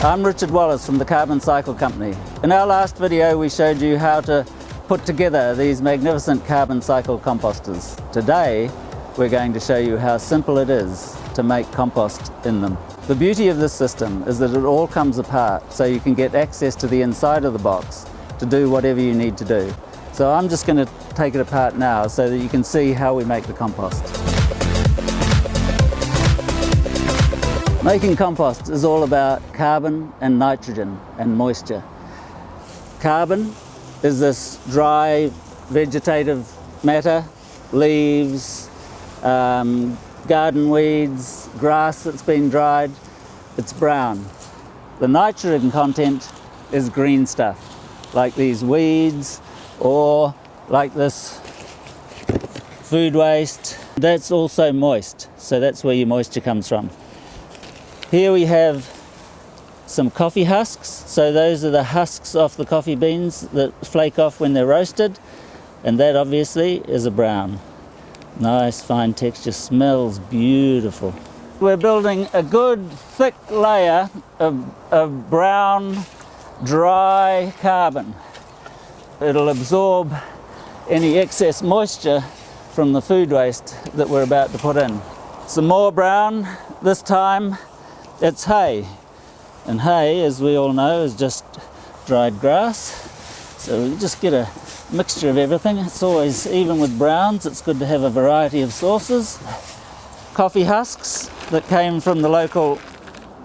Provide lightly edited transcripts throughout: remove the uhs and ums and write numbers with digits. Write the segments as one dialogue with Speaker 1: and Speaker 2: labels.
Speaker 1: I'm Richard Wallace from the CarbonCycle Company. In our last video we showed you how to put together these magnificent CarbonCycle composters. Today we're going to show you how simple it is to make compost in them. The beauty of this system is that it all comes apart so you can get access to the inside of the box to do whatever you need to do. So I'm just going to take it apart now so that you can see how we make the compost. Making compost is all about carbon and nitrogen and moisture. Carbon is this dry vegetative matter, leaves, garden weeds, grass that's been dried. It's brown. The nitrogen content is green stuff, like these weeds or like this food waste. That's also moist, so that's where your moisture comes from. Here we have some coffee husks. So those are the husks off the coffee beans that flake off when they're roasted. And that obviously is a brown. Nice fine texture, smells beautiful. We're building a good thick layer of brown, dry carbon. It'll absorb any excess moisture from the food waste that we're about to put in. Some more brown, this time it's hay, and hay, as we all know, is just dried grass. So we just get a mixture of everything. It's always, even with browns, it's good to have a variety of sources. Coffee husks that came from the local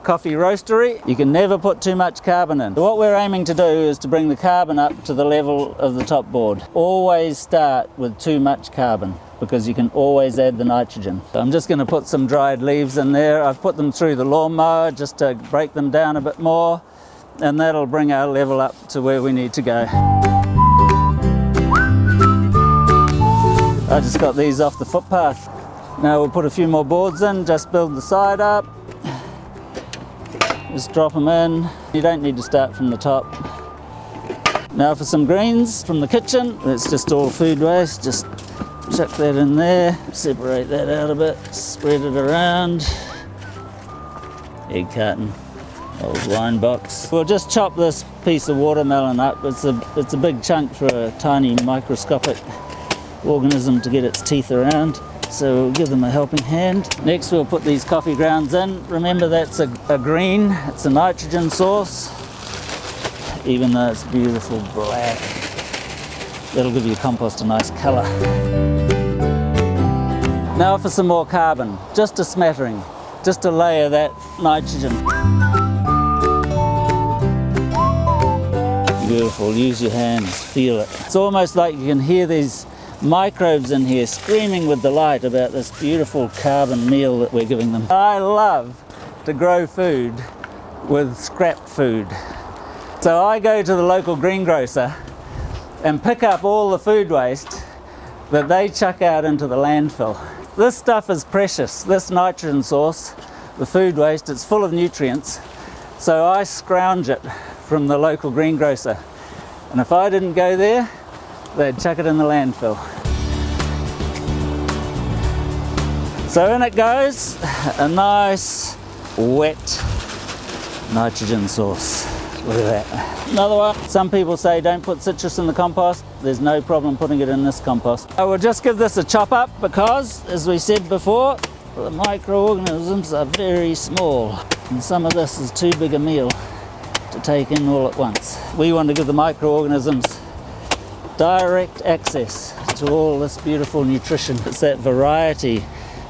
Speaker 1: coffee roastery. You can never put too much carbon in. What we're aiming to do is to bring the carbon up to the level of the top board. Always start with too much carbon, because you can always add the nitrogen. So I'm just going to put some dried leaves in there. I've put them through the lawnmower just to break them down a bit more, and that'll bring our level up to where we need to go. I just got these off the footpath. Now we'll put a few more boards in, just build the side up. Just drop them in. You don't need to start from the top. Now for some greens from the kitchen. It's just all food waste. Just chuck that in there, separate that out a bit, spread it around. Egg carton, old wine box. We'll just chop this piece of watermelon up. It's a big chunk for a tiny microscopic organism to get its teeth around. So we'll give them a helping hand. Next we'll put these coffee grounds in. Remember, that's a green, it's a nitrogen source, even though it's beautiful black. That'll give your compost a nice colour. Now for some more carbon, just a smattering, just to layer that nitrogen. Beautiful, use your hands, feel it. It's almost like you can hear these microbes in here screaming with delight about this beautiful carbon meal that we're giving them. I love to grow food with scrap food. So I go to the local greengrocer and pick up all the food waste that they chuck out into the landfill. This stuff is precious, this nitrogen source, the food waste, it's full of nutrients. So I scrounge it from the local greengrocer. And if I didn't go there, they'd chuck it in the landfill. So in it goes, a nice wet nitrogen source. Look at that. Another one. Some people say don't put citrus in the compost. There's no problem putting it in this compost. I will just give this a chop up because, as we said before, the microorganisms are very small. And some of this is too big a meal to take in all at once. We want to give the microorganisms direct access to all this beautiful nutrition. It's that variety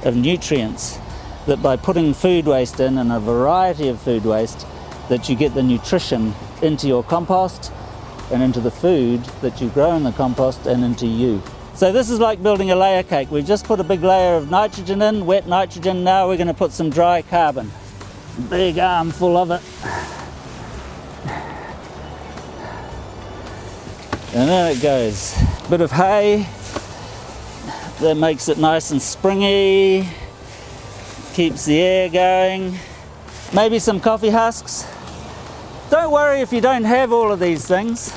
Speaker 1: of nutrients that by putting food waste in, and a variety of food waste, that you get the nutrition into your compost and into the food that you grow in the compost and into you. So this is like building a layer cake. We've just put a big layer of nitrogen in, wet nitrogen. Now we're going to put some dry carbon. Big armful of it. And then it goes. Bit of hay. That makes it nice and springy. Keeps the air going. Maybe some coffee husks. Don't worry if you don't have all of these things.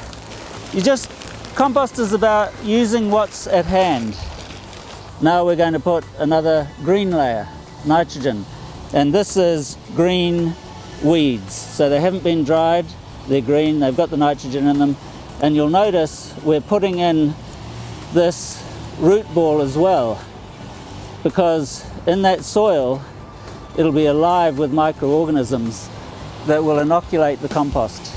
Speaker 1: Compost is about using what's at hand. Now we're going to put another green layer, nitrogen. And this is green weeds. So they haven't been dried, they're green, they've got the nitrogen in them. And you'll notice we're putting in this root ball as well, because in that soil it'll be alive with microorganisms that will inoculate the compost.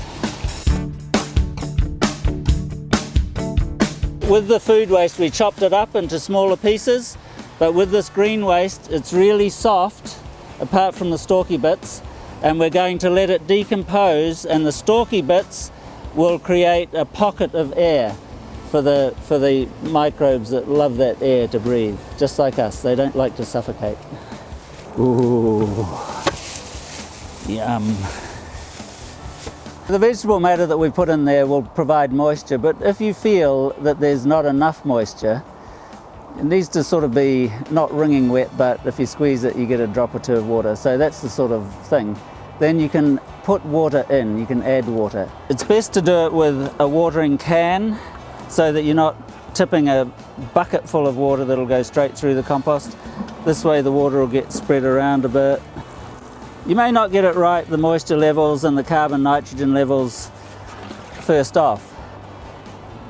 Speaker 1: With the food waste, we chopped it up into smaller pieces, but with this green waste, it's really soft, apart from the stalky bits, and we're going to let it decompose, and the stalky bits will create a pocket of air for the microbes that love that air to breathe, just like us. They don't like to suffocate. Ooh, yum. The vegetable matter that we put in there will provide moisture, but if you feel that there's not enough moisture, it needs to sort of be not wringing wet, but if you squeeze it, you get a drop or two of water. So that's the sort of thing. Then you can put water in, you can add water. It's best to do it with a watering can so that you're not tipping a bucket full of water that'll go straight through the compost. This way the water will get spread around a bit. You may not get it right, the moisture levels and the carbon nitrogen levels first off,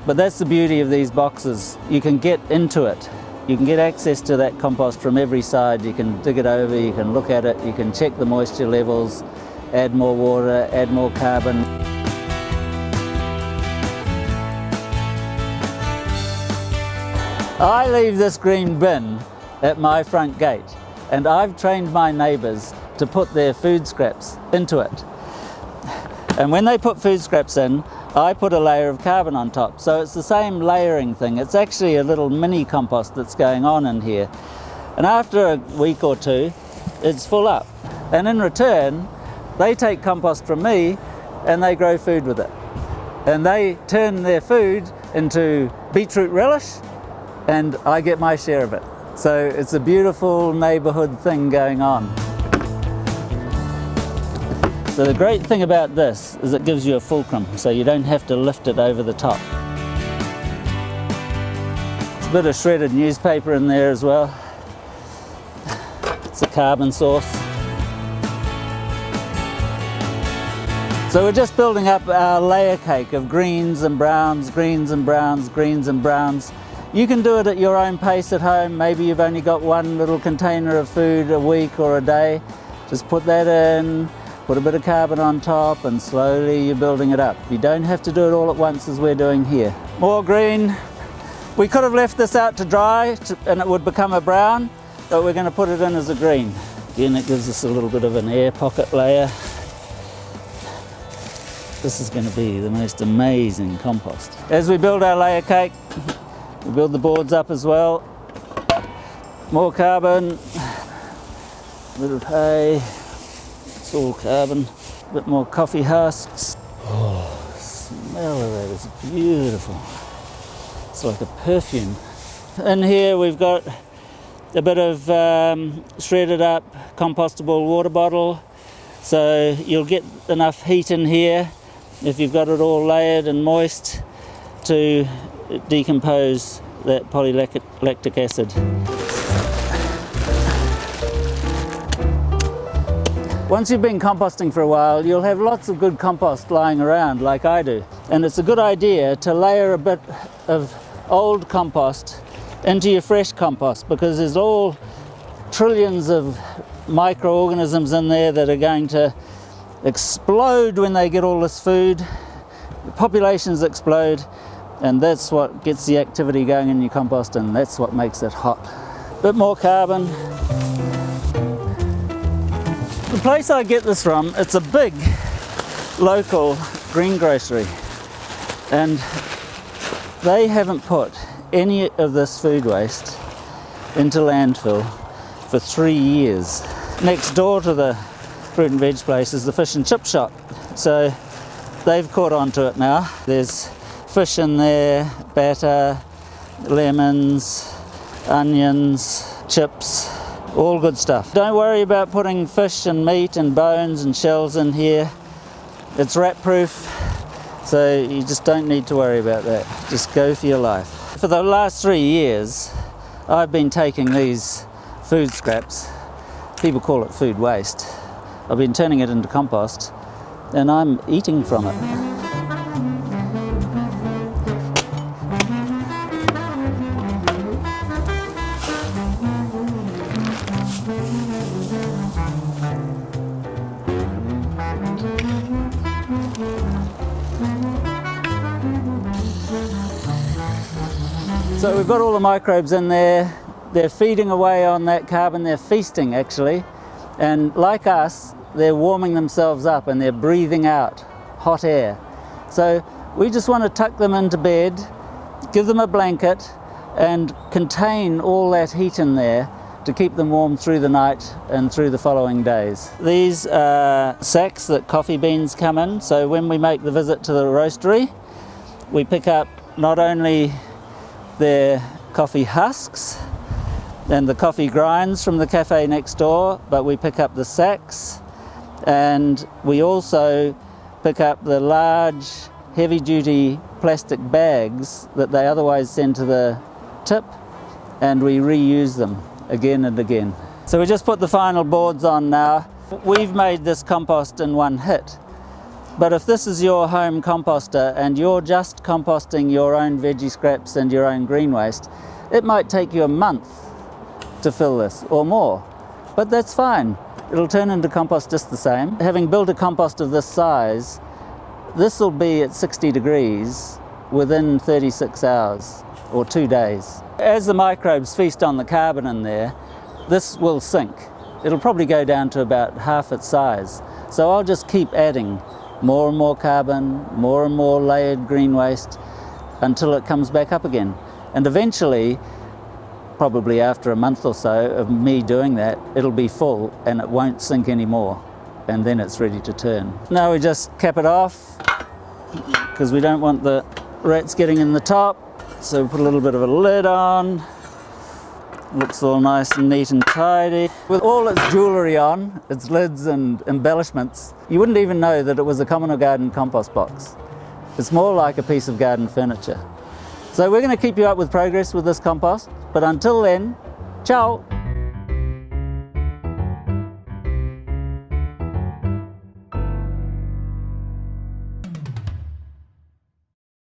Speaker 1: but that's the beauty of these boxes. You can get into it. You can get access to that compost from every side. You can dig it over, you can look at it, you can check the moisture levels, add more water, add more carbon. I leave this green bin at my front gate, and I've trained my neighbours to put their food scraps into it. And when they put food scraps in, I put a layer of carbon on top. So it's the same layering thing. It's actually a little mini compost that's going on in here. And after a week or two, it's full up. And in return, they take compost from me and they grow food with it. And they turn their food into beetroot relish, and I get my share of it. So it's a beautiful neighborhood thing going on. So the great thing about this is it gives you a fulcrum, so you don't have to lift it over the top. It's a bit of shredded newspaper in there as well. It's a carbon source. So we're just building up our layer cake of greens and browns, greens and browns, greens and browns. You can do it at your own pace at home. Maybe you've only got one little container of food a week or a day. Just put that in, put a bit of carbon on top, and slowly you're building it up. You don't have to do it all at once as we're doing here. More green. We could have left this out to dry and it would become a brown, but we're going to put it in as a green. Again, it gives us a little bit of an air pocket layer. This is going to be the most amazing compost. As we build our layer cake, we build the boards up as well. More carbon, a bit of hay. It's all carbon, a bit more coffee husks. Oh, the smell of that is beautiful. It's like a perfume. In here we've got a bit of shredded up compostable water bottle. So you'll get enough heat in here if you've got it all layered and moist to decompose that polylactic acid. Once you've been composting for a while, you'll have lots of good compost lying around like I do. And it's a good idea to layer a bit of old compost into your fresh compost, because there's all trillions of microorganisms in there that are going to explode when they get all this food. The populations explode, and that's what gets the activity going in your compost, and that's what makes it hot. Bit more carbon. The place I get this from, it's a big local greengrocery, and they haven't put any of this food waste into landfill for 3 years. Next door to the fruit and veg place is the fish and chip shop, so they've caught on to it now. There's fish in there, batter, lemons, onions, chips, all good stuff. Don't worry about putting fish and meat and bones and shells in here. It's rat proof, so you just don't need to worry about that. Just go for your life. For the last 3 years, I've been taking these food scraps, people call it food waste, I've been turning it into compost, and I'm eating from it. So we've got all the microbes in there. They're feeding away on that carbon. They're feasting, actually. And like us, they're warming themselves up and they're breathing out hot air. So we just want to tuck them into bed, give them a blanket, and contain all that heat in there to keep them warm through the night and through the following days. These are sacks that coffee beans come in. So when we make the visit to the roastery, we pick up not only their coffee husks and the coffee grinds from the cafe next door, but we pick up the sacks, and we also pick up the large heavy-duty plastic bags that they otherwise send to the tip, and we reuse them again and again. So we just put the final boards on now. We've made this compost in one hit. But if this is your home composter and you're just composting your own veggie scraps and your own green waste, it might take you a month to fill this or more. But that's fine. It'll turn into compost just the same. Having built a compost of this size, this will be at 60 degrees within 36 hours or 2 days. As the microbes feast on the carbon in there, this will sink. It'll probably go down to about half its size. So I'll just keep adding more and more carbon, more and more layered green waste until it comes back up again. And eventually, probably after a month or so of me doing that, it'll be full and it won't sink anymore. And then it's ready to turn. Now we just cap it off because we don't want the rats getting in the top. So we put a little bit of a lid on. Looks all nice and neat and tidy. With all its jewellery on, its lids and embellishments, you wouldn't even know that it was a common or garden compost box. It's more like a piece of garden furniture. So we're going to keep you up with progress with this compost, but until then, ciao!